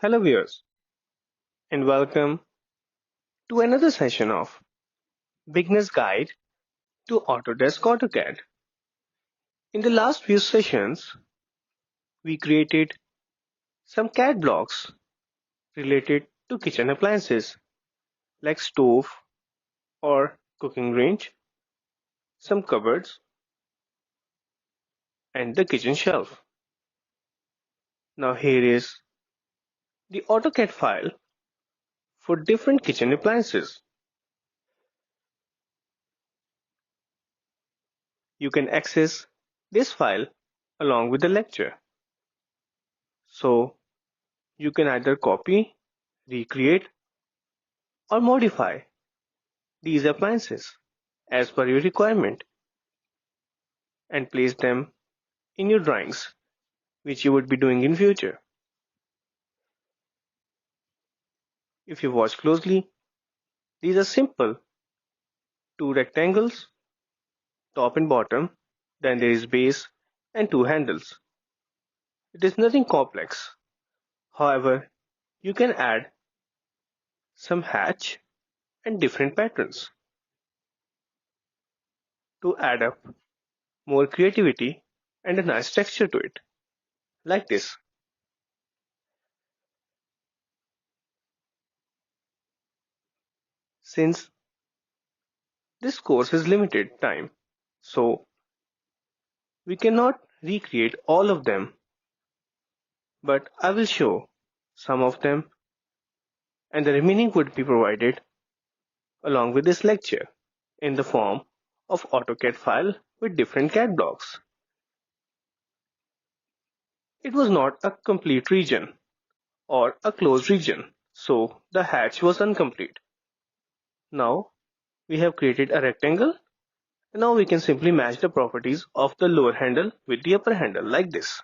Hello viewers and welcome to another session of Beginner's Guide to Autodesk AutoCAD. In the last few sessions, we created some CAD blocks related to kitchen appliances like stove or cooking range, some cupboards, and the kitchen shelf. Now here is the AutoCAD file for different kitchen appliances. You can access this file along with the lecture. So you can either copy, recreate, or modify these appliances as per your requirement and place them in your drawings which you would be doing in future. If you watch closely, these are simple two rectangles, top and bottom, then there is base and two handles. It is nothing complex. However, you can add some hatch and different patterns to add up more creativity and a nice texture to it, like this. Since this course is limited time, so we cannot recreate all of them, but I will show some of them and the remaining would be provided along with this lecture in the form of AutoCAD file with different CAD blocks. It was not a complete region or a closed region, so the hatch was incomplete. Now we have created a rectangle and now we can simply match the properties of the lower handle with the upper handle like this.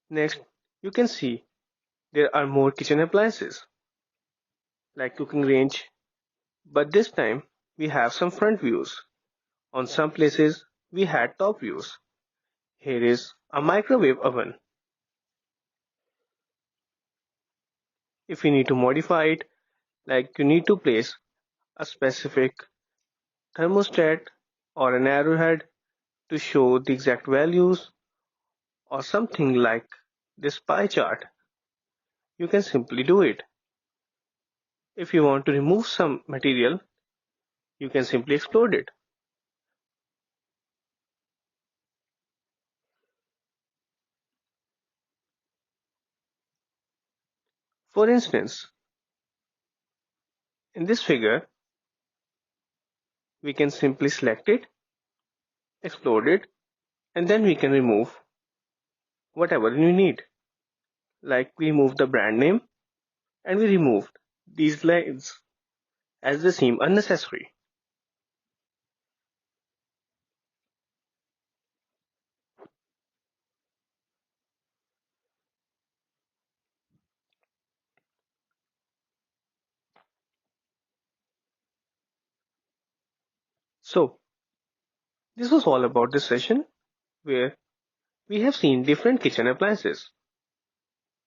Next, you can see there are more kitchen appliances like cooking range, but this time we have some front views. On some places we had top views. Here is a microwave oven. If you need to modify it, like you need to place a specific thermostat or an arrowhead to show the exact values or something like this pie chart, you can simply do it. If you want to remove some material, you can simply explode it. For instance, in this figure, we can simply select it, explode it, and then we can remove whatever you need. Like we remove the brand name and we removed these lines as they seem unnecessary. So, this was all about this session where we have seen different kitchen appliances.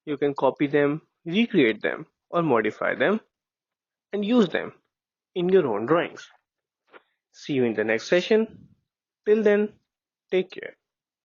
You can copy them, recreate them, or modify them and use them in your own drawings. See you in the next session. Till then, take care.